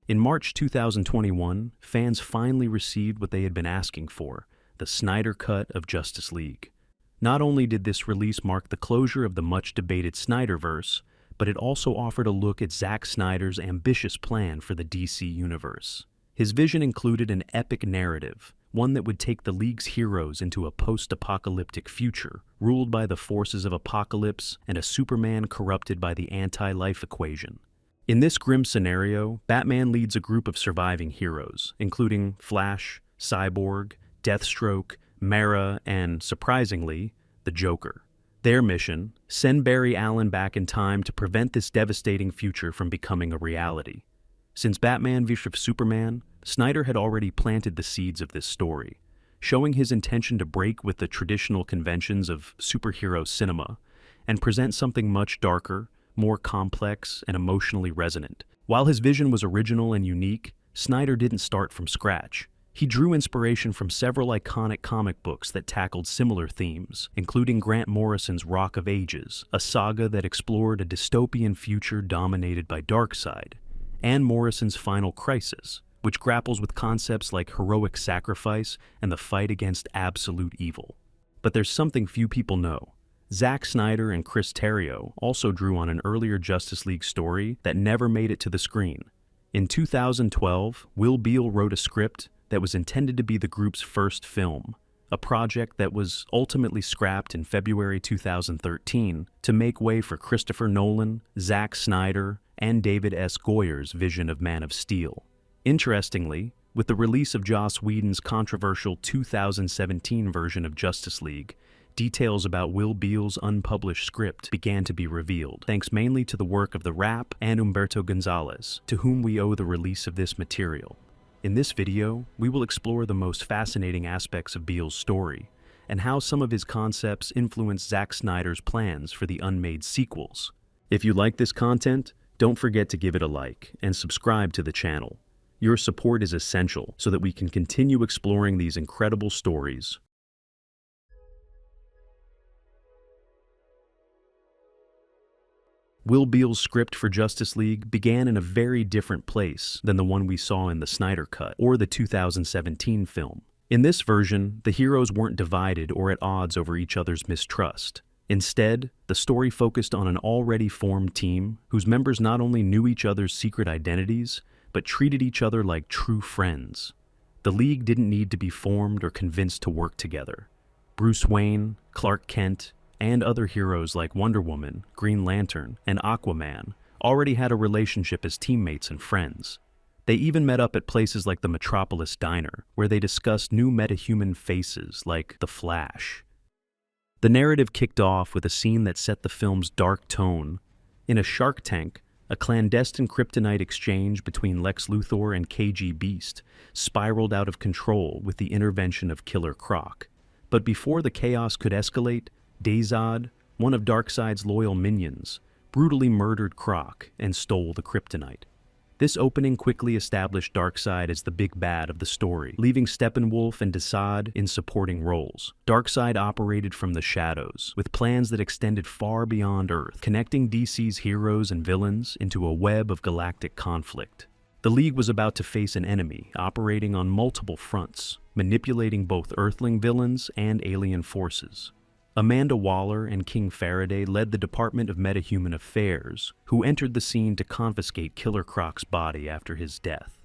In March 2021, fans finally received what they had been asking for, the Snyder Cut of Justice League. Not only did this release mark the closure of the much-debated Snyderverse, but it also offered a look at Zack Snyder's ambitious plan for the DC universe. His vision included an epic narrative, one that would take the League's heroes into a post-apocalyptic future, ruled by the forces of Apokolips and a Superman corrupted by the anti-life equation. In this grim scenario, Batman leads a group of surviving heroes, including Flash, Cyborg, Deathstroke, Mara, and, surprisingly, the Joker. Their mission: send Barry Allen back in time to prevent this devastating future from becoming a reality. Since Batman v Superman, Snyder had already planted the seeds of this story, showing his intention to break with the traditional conventions of superhero cinema and present something much darker, more complex, and emotionally resonant. While his vision was original and unique, Snyder didn't start from scratch. He drew inspiration from several iconic comic books that tackled similar themes, including Grant Morrison's Rock of Ages, a saga that explored a dystopian future dominated by Darkseid, and Morrison's Final Crisis, which grapples with concepts like heroic sacrifice and the fight against absolute evil. But there's something few people know. Zack Snyder and Chris Terrio also drew on an earlier Justice League story that never made it to the screen. In 2012, Beall wrote a script that was intended to be the group's first film, a project that was ultimately scrapped in February 2013 to make way for Christopher Nolan, Zack Snyder, and David S. Goyer's vision of Man of Steel. Interestingly, with the release of Joss Whedon's controversial 2017 version of Justice League, details about Beall's unpublished script began to be revealed, thanks mainly to the work of the Rap and Humberto Gonzalez, to whom we owe the release of this material. In this video, we will explore the most fascinating aspects of Beall's story, and how some of his concepts influenced Zack Snyder's plans for the unmade sequels. If you like this content, don't forget to give it a like and subscribe to the channel. Your support is essential so that we can continue exploring these incredible stories. Beall's script for Justice League began in a very different place than the one we saw in the Snyder Cut or the 2017 film. In this version, the heroes weren't divided or at odds over each other's mistrust. Instead, the story focused on an already formed team whose members not only knew each other's secret identities, but treated each other like true friends. The League didn't need to be formed or convinced to work together. Bruce Wayne, Clark Kent, and other heroes like Wonder Woman, Green Lantern, and Aquaman already had a relationship as teammates and friends. They even met up at places like the Metropolis Diner, where they discussed new metahuman faces like the Flash. The narrative kicked off with a scene that set the film's dark tone. In a shark tank, a clandestine kryptonite exchange between Lex Luthor and KG Beast spiraled out of control with the intervention of Killer Croc. But before the chaos could escalate, Dazod, one of Darkseid's loyal minions, brutally murdered Croc and stole the kryptonite. This opening quickly established Darkseid as the big bad of the story, leaving Steppenwolf and Desaad in supporting roles. Darkseid operated from the shadows, with plans that extended far beyond Earth, connecting DC's heroes and villains into a web of galactic conflict. The League was about to face an enemy operating on multiple fronts, manipulating both Earthling villains and alien forces. Amanda Waller and King Faraday led the Department of Metahuman Affairs, who entered the scene to confiscate Killer Croc's body after his death.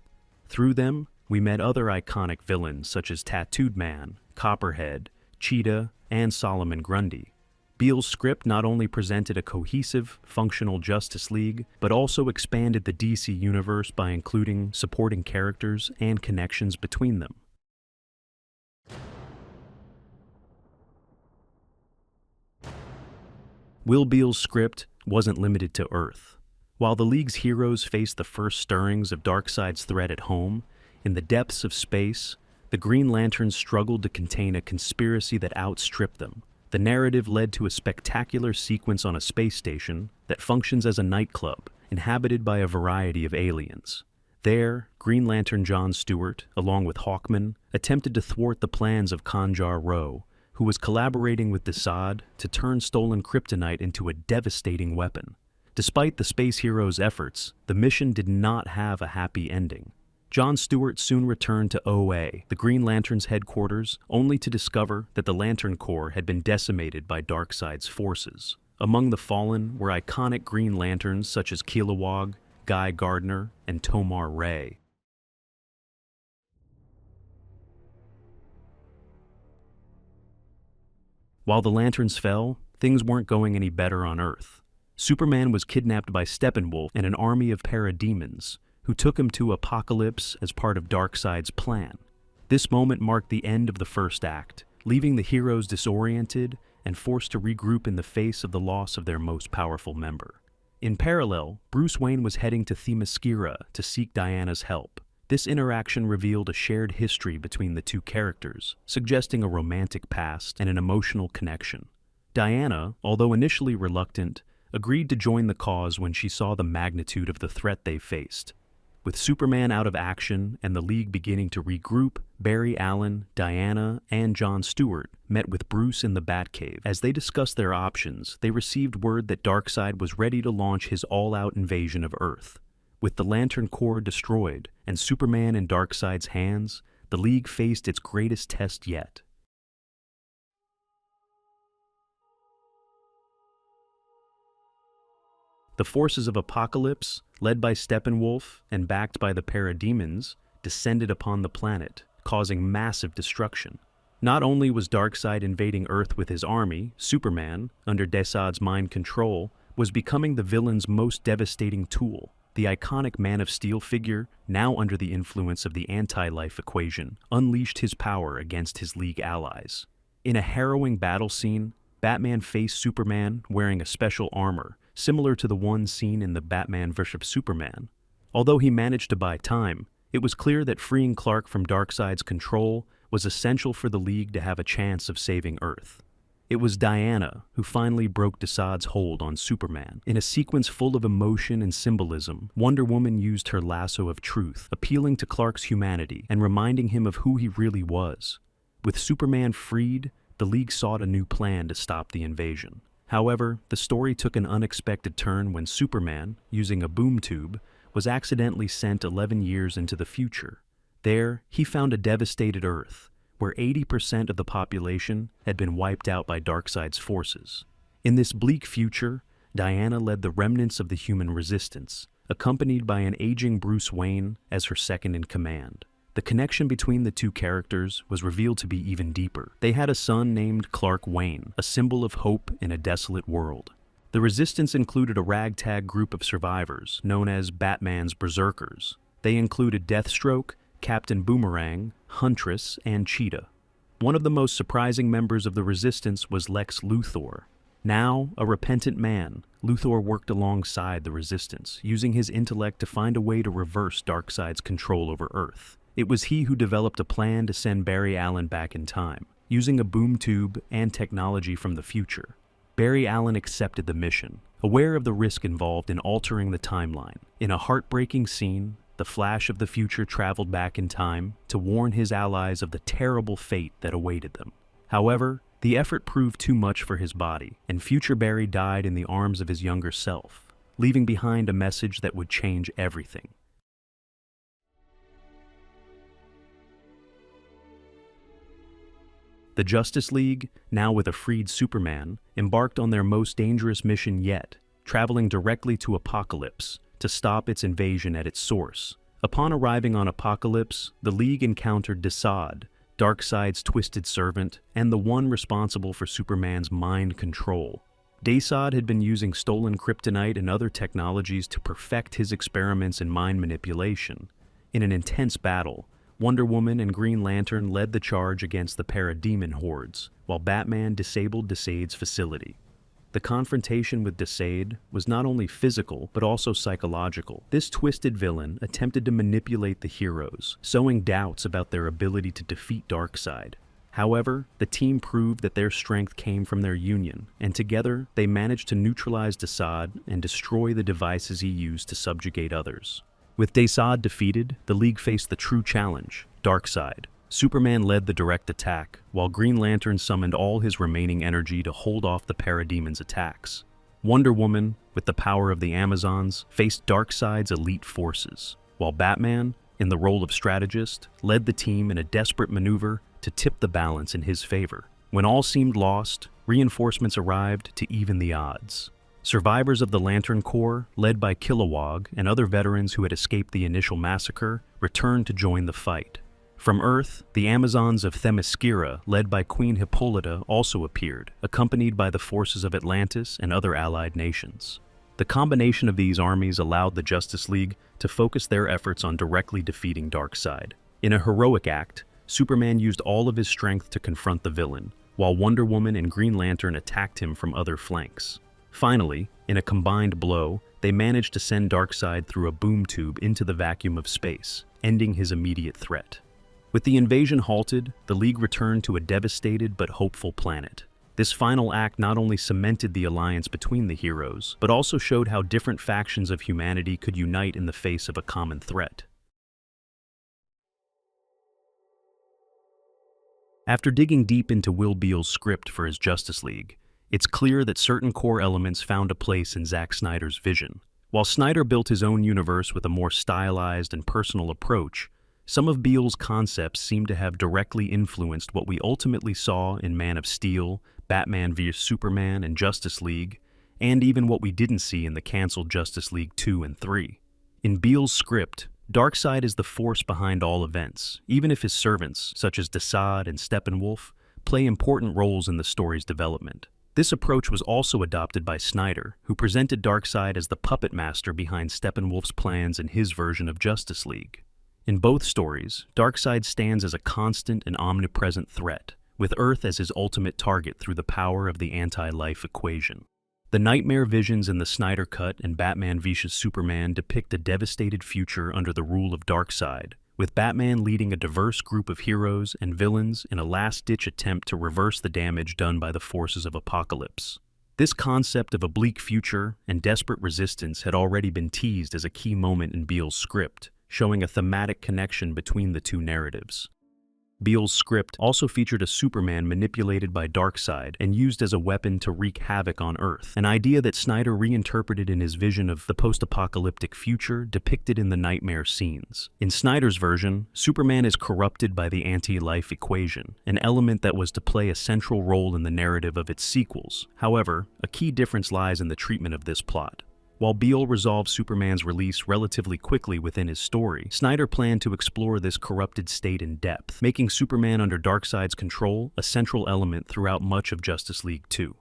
Through them, we met other iconic villains such as Tattooed Man, Copperhead, Cheetah, and Solomon Grundy. Beall's script not only presented a cohesive, functional Justice League, but also expanded the DC universe by including supporting characters and connections between them. Beall's script wasn't limited to Earth. While the League's heroes faced the first stirrings of Darkseid's threat at home, in the depths of space, the Green Lanterns struggled to contain a conspiracy that outstripped them. The narrative led to a spectacular sequence on a space station that functions as a nightclub, inhabited by a variety of aliens. There, Green Lantern John Stewart, along with Hawkman, attempted to thwart the plans of Kanjar-Ro, who was collaborating with Desaad to turn stolen kryptonite into a devastating weapon. Despite the space heroes' efforts, the mission did not have a happy ending. John Stewart soon returned to OA, the Green Lantern's headquarters, only to discover that the Lantern Corps had been decimated by Darkseid's forces. Among the fallen were iconic Green Lanterns such as Kilowog, Guy Gardner, and Tomar Ray. While the Lanterns fell, things weren't going any better on Earth. Superman was kidnapped by Steppenwolf and an army of parademons, who took him to Apokolips as part of Darkseid's plan. This moment marked the end of the first act, leaving the heroes disoriented and forced to regroup in the face of the loss of their most powerful member. In parallel, Bruce Wayne was heading to Themyscira to seek Diana's help. This interaction revealed a shared history between the two characters, suggesting a romantic past and an emotional connection. Diana, although initially reluctant, agreed to join the cause when she saw the magnitude of the threat they faced. With Superman out of action and the League beginning to regroup, Barry Allen, Diana, and John Stewart met with Bruce in the Batcave. As they discussed their options, they received word that Darkseid was ready to launch his all-out invasion of Earth. With the Lantern Corps destroyed and Superman in Darkseid's hands, the League faced its greatest test yet. The forces of Apokolips, led by Steppenwolf and backed by the parademons, descended upon the planet, causing massive destruction. Not only was Darkseid invading Earth with his army, Superman, under Desaad's mind control, was becoming the villain's most devastating tool. The iconic Man of Steel figure, now under the influence of the anti-life equation, unleashed his power against his League allies. In a harrowing battle scene, Batman faced Superman wearing a special armor, similar to the one seen in the Batman vs. Superman. Although he managed to buy time, it was clear that freeing Clark from Darkseid's control was essential for the League to have a chance of saving Earth. It was Diana who finally broke Desaad's hold on Superman. In a sequence full of emotion and symbolism, Wonder Woman used her lasso of truth, appealing to Clark's humanity and reminding him of who he really was. With Superman freed, the League sought a new plan to stop the invasion. However, the story took an unexpected turn when Superman, using a boom tube, was accidentally sent 11 years into the future. There, he found a devastated Earth, where 80% of the population had been wiped out by Darkseid's forces. In this bleak future, Diana led the remnants of the human resistance, accompanied by an aging Bruce Wayne as her second-in-command. The connection between the two characters was revealed to be even deeper. They had a son named Clark Wayne, a symbol of hope in a desolate world. The resistance included a ragtag group of survivors, known as Batman's Berserkers. They included Deathstroke, Captain Boomerang, Huntress, and Cheetah. One of the most surprising members of the resistance was Lex Luthor. Now, a repentant man, Luthor worked alongside the resistance, using his intellect to find a way to reverse Darkseid's control over Earth. It was he who developed a plan to send Barry Allen back in time, using a boom tube and technology from the future. Barry Allen accepted the mission, aware of the risk involved in altering the timeline. In a heartbreaking scene, the Flash of the future traveled back in time to warn his allies of the terrible fate that awaited them. However, the effort proved too much for his body, and future Barry died in the arms of his younger self, leaving behind a message that would change everything. The Justice League, now with a freed Superman, embarked on their most dangerous mission yet, traveling directly to Apokolips to stop its invasion at its source. Upon arriving on Apokolips, the League encountered Desaad, Darkseid's twisted servant, and the one responsible for Superman's mind control. Desaad had been using stolen kryptonite and other technologies to perfect his experiments in mind manipulation. In an intense battle, Wonder Woman and Green Lantern led the charge against the parademon hordes, while Batman disabled Desaad's facility. The confrontation with Desaad was not only physical, but also psychological. This twisted villain attempted to manipulate the heroes, sowing doubts about their ability to defeat Darkseid. However, the team proved that their strength came from their union, and together they managed to neutralize Desaad and destroy the devices he used to subjugate others. With Desaad defeated, the League faced the true challenge, Darkseid. Superman led the direct attack, while Green Lantern summoned all his remaining energy to hold off the Parademon's attacks. Wonder Woman, with the power of the Amazons, faced Darkseid's elite forces, while Batman, in the role of strategist, led the team in a desperate maneuver to tip the balance in his favor. When all seemed lost, reinforcements arrived to even the odds. Survivors of the Lantern Corps, led by Kilowog and other veterans who had escaped the initial massacre, returned to join the fight. From Earth, the Amazons of Themyscira, led by Queen Hippolyta, also appeared, accompanied by the forces of Atlantis and other allied nations. The combination of these armies allowed the Justice League to focus their efforts on directly defeating Darkseid. In a heroic act, Superman used all of his strength to confront the villain, while Wonder Woman and Green Lantern attacked him from other flanks. Finally, in a combined blow, they managed to send Darkseid through a boom tube into the vacuum of space, ending his immediate threat. With the invasion halted, the League returned to a devastated but hopeful planet. This final act not only cemented the alliance between the heroes, but also showed how different factions of humanity could unite in the face of a common threat. After digging deep into Will Beall's script for his Justice League, it's clear that certain core elements found a place in Zack Snyder's vision. While Snyder built his own universe with a more stylized and personal approach, some of Beall's concepts seem to have directly influenced what we ultimately saw in Man of Steel, Batman v Superman, and Justice League, and even what we didn't see in the canceled Justice League 2 and 3. In Beall's script, Darkseid is the force behind all events, even if his servants, such as Desaad and Steppenwolf, play important roles in the story's development. This approach was also adopted by Snyder, who presented Darkseid as the puppet master behind Steppenwolf's plans in his version of Justice League. In both stories, Darkseid stands as a constant and omnipresent threat, with Earth as his ultimate target through the power of the anti-life equation. The nightmare visions in the Snyder Cut and Batman v Superman depict a devastated future under the rule of Darkseid, with Batman leading a diverse group of heroes and villains in a last-ditch attempt to reverse the damage done by the forces of Apokolips. This concept of a bleak future and desperate resistance had already been teased as a key moment in Beall's script, showing a thematic connection between the two narratives. Beall's script also featured a Superman manipulated by Darkseid and used as a weapon to wreak havoc on Earth, an idea that Snyder reinterpreted in his vision of the post-apocalyptic future depicted in the nightmare scenes. In Snyder's version, Superman is corrupted by the anti-life equation, an element that was to play a central role in the narrative of its sequels. However, a key difference lies in the treatment of this plot. While Beall resolved Superman's release relatively quickly within his story, Snyder planned to explore this corrupted state in depth, making Superman under Darkseid's control a central element throughout much of Justice League 2.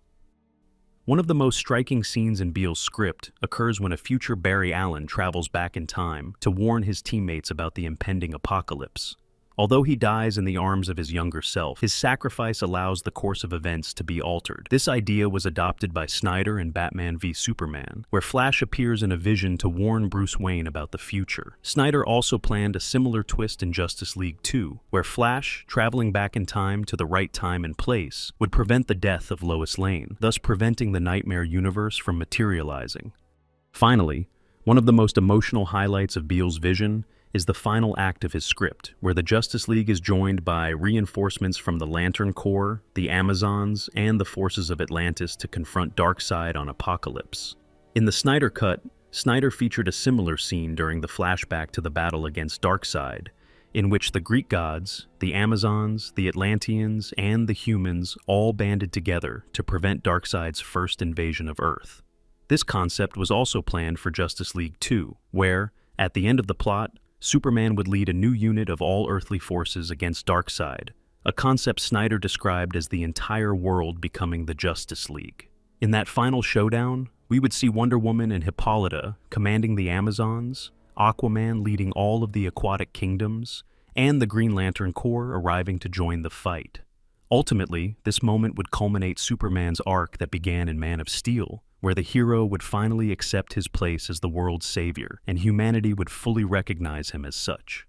One of the most striking scenes in Beall's script occurs when a future Barry Allen travels back in time to warn his teammates about the impending apocalypse. Although he dies in the arms of his younger self, his sacrifice allows the course of events to be altered. This idea was adopted by Snyder in Batman v Superman, where Flash appears in a vision to warn Bruce Wayne about the future. Snyder also planned a similar twist in Justice League 2, where Flash, traveling back in time to the right time and place, would prevent the death of Lois Lane, thus preventing the Nightmare universe from materializing. Finally, one of the most emotional highlights of Beall's vision is the final act of his script, where the Justice League is joined by reinforcements from the Lantern Corps, the Amazons, and the forces of Atlantis to confront Darkseid on Apokolips. In the Snyder Cut, Snyder featured a similar scene during the flashback to the battle against Darkseid, in which the Greek gods, the Amazons, the Atlanteans, and the humans all banded together to prevent Darkseid's first invasion of Earth. This concept was also planned for Justice League 2, where, at the end of the plot, Superman would lead a new unit of all earthly forces against Darkseid, a concept Snyder described as the entire world becoming the Justice League. In that final showdown, we would see Wonder Woman and Hippolyta commanding the Amazons, Aquaman leading all of the aquatic kingdoms, and the Green Lantern Corps arriving to join the fight. Ultimately, this moment would culminate Superman's arc that began in Man of Steel, where the hero would finally accept his place as the world's savior, and humanity would fully recognize him as such.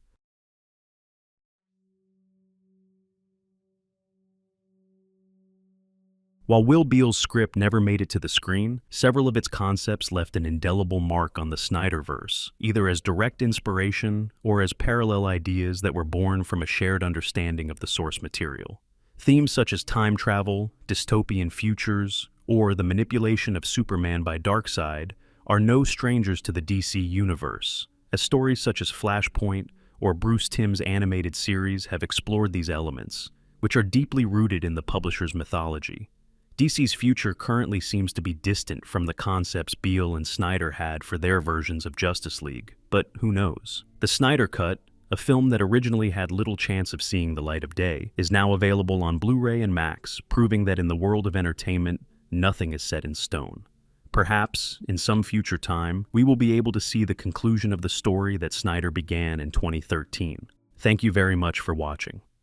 While Will Beall's script never made it to the screen, several of its concepts left an indelible mark on the Snyderverse, either as direct inspiration or as parallel ideas that were born from a shared understanding of the source material. Themes such as time travel, dystopian futures, or the manipulation of Superman by Darkseid are no strangers to the DC universe, as stories such as Flashpoint or Bruce Timm's animated series have explored these elements, which are deeply rooted in the publisher's mythology. DC's future currently seems to be distant from the concepts Beall and Snyder had for their versions of Justice League, but who knows? The Snyder Cut, a film that originally had little chance of seeing the light of day, is now available on Blu-ray and Max, proving that in the world of entertainment, nothing is set in stone. Perhaps, in some future time, we will be able to see the conclusion of the story that Snyder began in 2013. Thank you very much for watching.